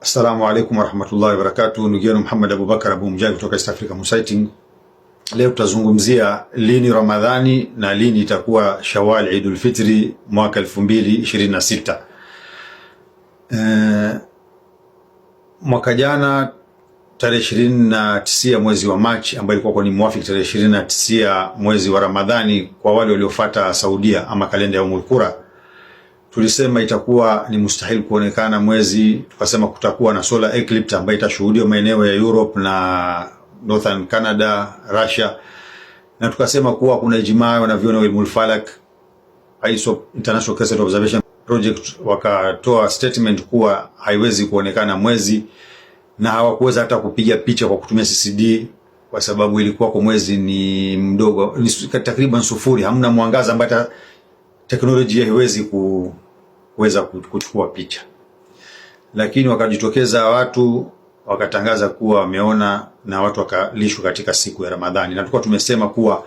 Assalamu alaikum warahmatullahi wabarakatuh. Ndugu yenu Muhammad Abubakar Abu Mujahid kutoka East Africa Sighting. Leo tutazungumzia lini Ramadhani na lini itakuwa Shawwal Eidul Fitri mwaka 2026. Mwaka jana tarehe 29 mwezi wa Machi, ambayo ilikuwa ni muafiki tarehe 29 mwezi wa Ramadhani kwa wale waliofuata Saudia ama kalenda ya Ummul Qura, tulisema itakuwa ni mustahil kuonekana mwezi. Tukasema kutakuwa na solar eclipse ambayo itashuhudiwa maeneo ya Europe na Northern Canada, Russia, na tukasema kuwa kuna ijmaa wanavyona wa Ilmul Falak, ISO International Crescent Observation Project, wakatoa statement kuwa haiwezi kuonekana mwezi, na hawakuweza hata kupiga picha kwa kutumia CCD kwa sababu ilikuwa kwa mwezi ni mdogo, ni takriban sufuri, hamna mwangaza ambao teknolojia haiwezi kuweza kuchukua picha. Lakini wakajitokeza watu wakatangaza kuwa wameona, na watu wakalishwa katika siku ya Ramadhani. Na tulikuwa tumesema kuwa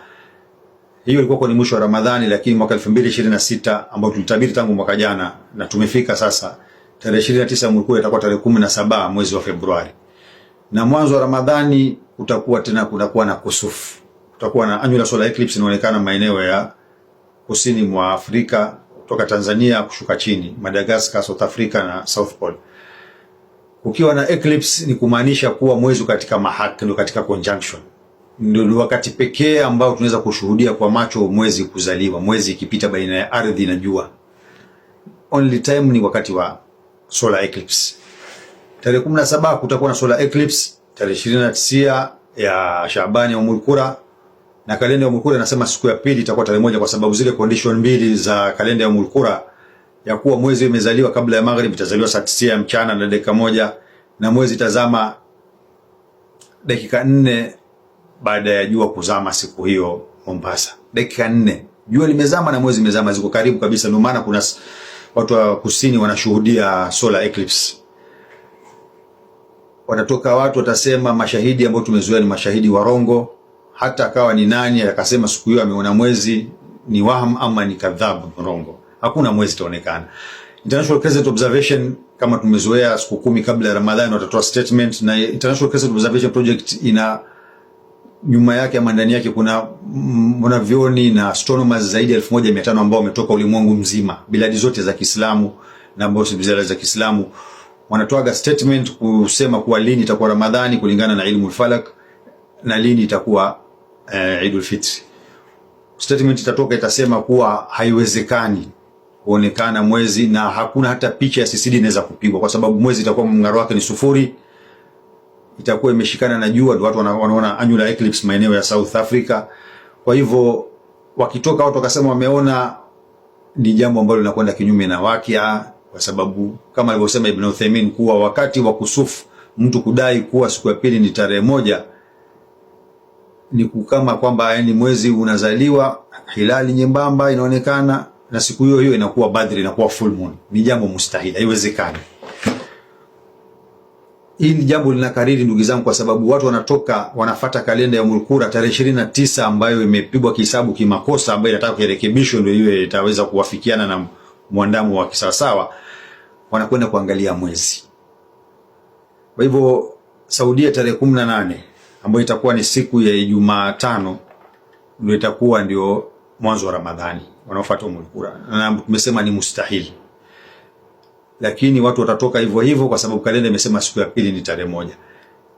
hiyo ilikuwa ni mwisho wa Ramadhani, lakini mwaka 2026 ambao tulitabiri tangu mwaka jana, na tumefika sasa tarehe 29 Ummul itakuwa tarehe 17 mwezi wa Februari. Na mwanzo wa Ramadhani utakuwa tena kunakuwa na kusufu. Kutakuwa na annular solar eclipse inaonekana maeneo ya kusini mwa Afrika kutoka Tanzania kushuka chini, Madagascar, South Africa na South Pole. Ukiwa na eclipse ni kumaanisha kuwa mwezi katika mahak, ndio katika conjunction. Ndio wakati pekee ambao tunaweza kushuhudia kwa macho mwezi kuzaliwa, mwezi ikipita baina ya ardhi na jua. Only time ni wakati wa solar eclipse. Tarehe 17 kutakuwa na solar eclipse, tarehe 29 ya Shaaban ya Ummul Qura, na kalenda ya Ummul Qura inasema siku ya pili itakuwa tarehe 1 kwa sababu zile condition mbili za kalenda ya Ummul Qura ya kuwa mwezi umezaliwa kabla ya maghrib, itazaliwa saa 9 ya mchana na dakika 1, na mwezi tazama dakika 4 baada ya jua kuzama siku hiyo Mombasa. Dakika 4 jua limezama na mwezi umezama, ziko karibu kabisa. Ndio maana kuna watu wa kusini wanashuhudia solar eclipse. Watatoka watu watasema mashahidi ambao tumezoea ni mashahidi warongo, hata akawa ni nani akasema siku hiyo ameona mwezi, ni waham ama ni kadhabu, rongo. Hakuna mwezi utaonekana. International Crescent Observation kama tumezoea siku 10 kabla ya Ramadhani watatoa statement, na International Crescent Observation Project ina nyuma yake ama ndani yake kuna wanavyoni na astronomers zaidi ya 1500 ambao wametoka ulimwengu mzima, biladi zote za Kiislamu na ambao si biladi za Kiislamu, wanatoa statement kusema kuwa lini itakuwa Ramadhani kulingana na Ilmul Falak na lini itakuwa Eidul Fitri. Statement itatoka itasema kuwa haiwezekani kuonekana mwezi, na hakuna hata picha ya CCD inaweza kupigwa kwa sababu mwezi itakuwa mng'aro wake ni sufuri, itakuwa imeshikana na jua. Watu wanaona annular eclipse maeneo ya South Africa. Kwa hivyo wakitoka watu wakasema wameona, ni jambo ambalo linakwenda kinyume na wakia, kwa sababu kama alivyosema Ibn Uthaymeen kuwa wakati wa kusufu mtu kudai kuwa siku ya pili ni tarehe 1 ni kama kwamba yani mwezi unazaliwa, hilali nyembamba inaonekana, na siku hiyo hiyo inakuwa Badri, inakuwa full moon. Ni jambo mustahili, haiwezekani. Hili jambo linakariri ndugu zangu, kwa sababu watu wanatoka wanafuata kalenda ya Ummul Qura tarehe 29 ambayo imepigwa kihesabu kimakosa, ambayo inataka kurekebishwa ndio iwe itaweza kuwafikiana na muandamo wa kisawasawa, wanakwenda kuangalia mwezi. Kwa hivyo Saudia tarehe 18 ambayo itakuwa ni siku ya Jumatano ndio itakuwa ndio mwanzo wa Ramadhani wanaofuata Ummul Qura, na tumesema ni mustahili. Lakini watu watatoka hivyo hivyo kwa sababu kalenda imesema siku ya pili ni tarehe 1.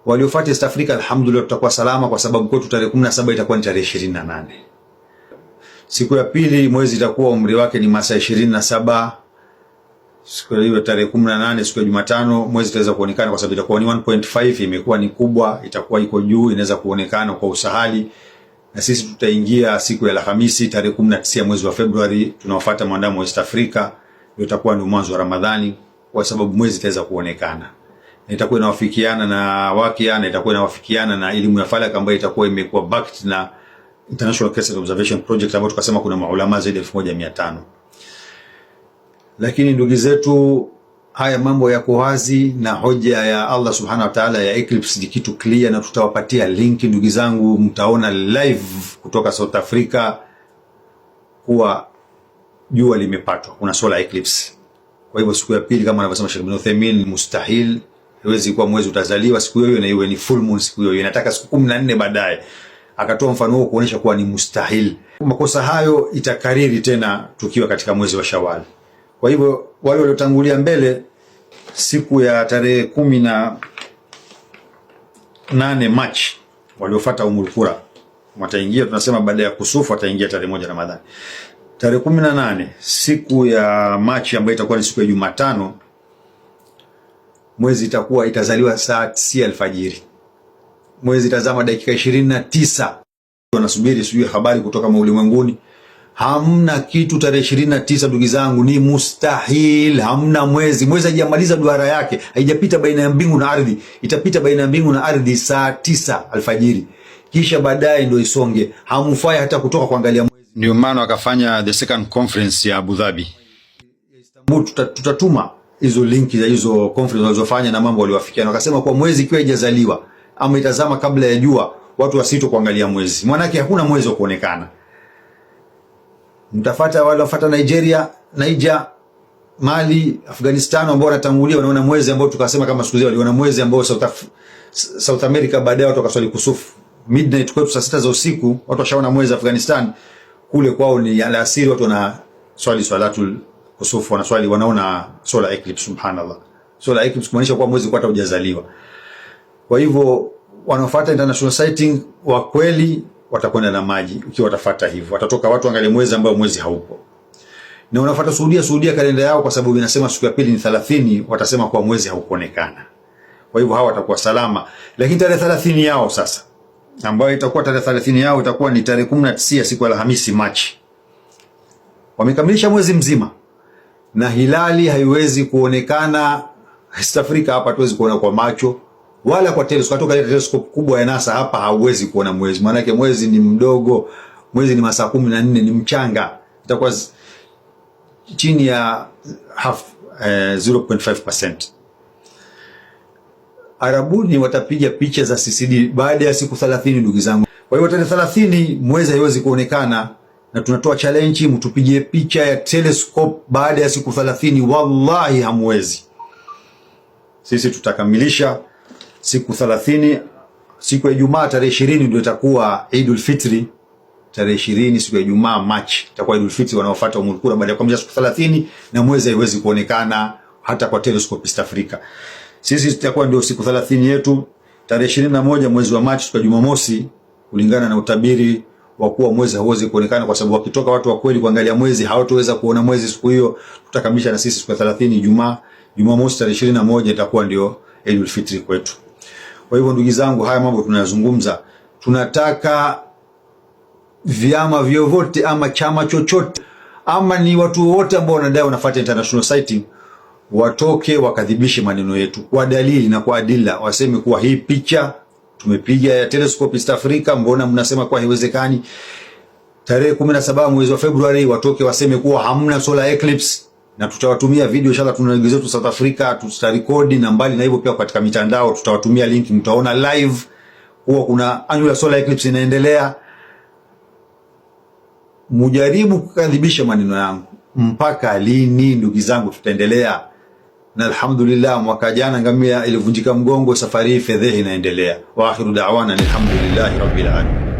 Waliofuata East Africa alhamdulillah tutakuwa salama, kwa sababu kwetu tarehe 17 itakuwa ni tarehe 28. Siku ya pili mwezi itakuwa umri wake ni masaa 27. Siku hiyo tarehe 18 siku ya Jumatano mwezi itaweza kuonekana kwa sababu itakuwa ni 1.5, imekuwa ni kubwa, itakuwa iko juu, inaweza kuonekana kwa usahali. Na sisi tutaingia siku ya Alhamisi tarehe 19 mwezi wa Februari, tunaofuata mwandamo wa East Africa, ndio itakuwa ni mwanzo wa Ramadhani, kwa sababu mwezi itaweza kuonekana. Na itakuwa inawafikiana na wakia, na itakuwa inawafikiana na elimu ya falak ambayo itakuwa imekuwa backed na International Crescent Observation Project, ambayo tukasema kuna maulama zaidi ya 1500. Lakini ndugu zetu, haya mambo yako wazi, na hoja ya Allah subhanahu wa ta'ala ya eclipse ni kitu clear, na tutawapatia link ndugu zangu, mtaona live kutoka South Africa kuwa jua limepatwa, kuna solar eclipse. Kwa hivyo siku ya pili kama anavyosema Sheikh Ibn Uthaymeen, mustahil Haiwezi kuwa mwezi utazaliwa siku hiyo na iwe ni full moon siku hiyo. Inataka siku 14 baadaye. Akatoa mfano huo kuonyesha kuwa ni mustahil. Makosa hayo itakariri tena tukiwa katika mwezi wa Shawwal. Kwa hivyo wale waliotangulia mbele siku ya tarehe 18 Machi waliofuata Umul Qura wataingia, tunasema baada ya kusufu wataingia tarehe 1 Ramadhani. Tarehe 18 siku ya Machi ambayo itakuwa ni siku ya Jumatano, mwezi itazaliwa saa 9 alfajiri. Mwezi itazama dakika 29. Wanasubiri sijui habari kutoka ulimwenguni. Hamna kitu tarehe 29 ndugu zangu, ni mustahil. Hamna mwezi. Mwezi hajamaliza duara yake, haijapita baina ya mbingu na ardhi. Itapita baina ya mbingu na ardhi saa 9 alfajiri. Kisha baadaye ndio isonge. Hamfai hata kutoka kuangalia mwezi. Ndio maana wakafanya the second conference ya Abu Dhabi. Istanbul tutatuma hizo linki za hizo conference walizofanya na mambo waliowafikiana. Wakasema kwa mwezi ikiwa haijazaliwa ama itazama kabla ya jua, watu wasito kuangalia mwezi. Maana yake hakuna mwezi wa kuonekana. Mtafuata wale wafuata Nigeria, Niger, Mali, Afghanistan ambao wanatangulia wanaona mwezi ambao tukasema kama siku zile waliona mwezi ambao South America baadaye watu wakaswali kusufu. Midnight kwetu saa 6 za usiku watu washaona mwezi Afghanistan, kule kwao ni alasiri watu wana swali swalatul kusufu, wanaswali wanaona solar eclipse. Subhanallah. Solar eclipse kumaanisha kwa mwezi kwa hata hujazaliwa. Kwa hivyo wanaofuata international sighting wa kweli watakwenda na maji. Ukiwa watafuata hivyo watatoka watu angalie mwezi ambao mwezi haupo. Na unafuata Saudia kalenda yao, kwa sababu inasema siku ya pili ni 30, watasema kwa mwezi haukuonekana. Kwa hivyo hawa watakuwa salama. Lakini tarehe 30 yao sasa, ambayo itakuwa tarehe 30 yao itakuwa ni tarehe 19 siku ya Alhamisi Machi. Wamekamilisha mwezi mzima na hilali haiwezi kuonekana. East Africa hapa hatuwezi kuona kwa macho wala kwa telescope. Kutoka ile telescope kubwa ya NASA hapa hauwezi kuona mwezi. Maana yake mwezi ni mdogo. Mwezi ni masaa 14, ni mchanga. Itakuwa chini ya 0.5%. Arabuni watapiga picha za CCD baada ya siku 30 ndugu zangu. Kwa hiyo tarehe 30 mwezi haiwezi kuonekana, na tunatoa challenge mtupigie picha ya telescope baada ya siku 30. Wallahi hamwezi. Sisi tutakamilisha siku 30. Siku ya Ijumaa tarehe 20 ndio itakuwa Eidul Fitri. Tarehe 20 siku ya Ijumaa Machi itakuwa Eidul Fitri, wanaofuata Umul Qura baada ya kukamilisha siku 30, na mwezi haiwezi kuonekana hata kwa telescope East Africa. Sisi tutakuwa ndio siku 30 yetu. Tarehe 21 mwezi wa Machi siku ya Jumamosi, kulingana na utabiri wa kuwa mwezi hauwezi kuonekana, kwa sababu wakitoka watu wa kweli kuangalia mwezi hawataweza kuona mwezi siku hiyo. Tutakamilisha na sisi siku ya 30 Ijumaa. Jumamosi tarehe 21 itakuwa ndio Eidul Fitri kwetu. Kwa hivyo ndugu zangu, haya mambo tunayazungumza, tunataka vyama vyovyote ama chama chochote ama ni watu wote ambao wanadai wanafuata international sighting watoke wakadhibishe maneno yetu kwa dalili na kwa adila. Waseme kuwa hii picha tumepiga ya telescope East Africa, mbona mnasema kwa haiwezekani? Tarehe 17 mwezi wa Februari watoke waseme kuwa hamna solar eclipse, na tutawatumia video inshallah. Tuna ndugu zetu South Africa, tutarecord, na mbali na hivyo pia katika mitandao tutawatumia link, mtaona live kuwa kuna annual solar eclipse inaendelea. Mujaribu kukadhibisha maneno yangu. Mpaka lini ndugu zangu tutaendelea? Na alhamdulillah, mwaka jana ngamia ilivunjika mgongo, safari hii fedhehi inaendelea. Wa akhiru da'wana alhamdulillahi rabbil alamin.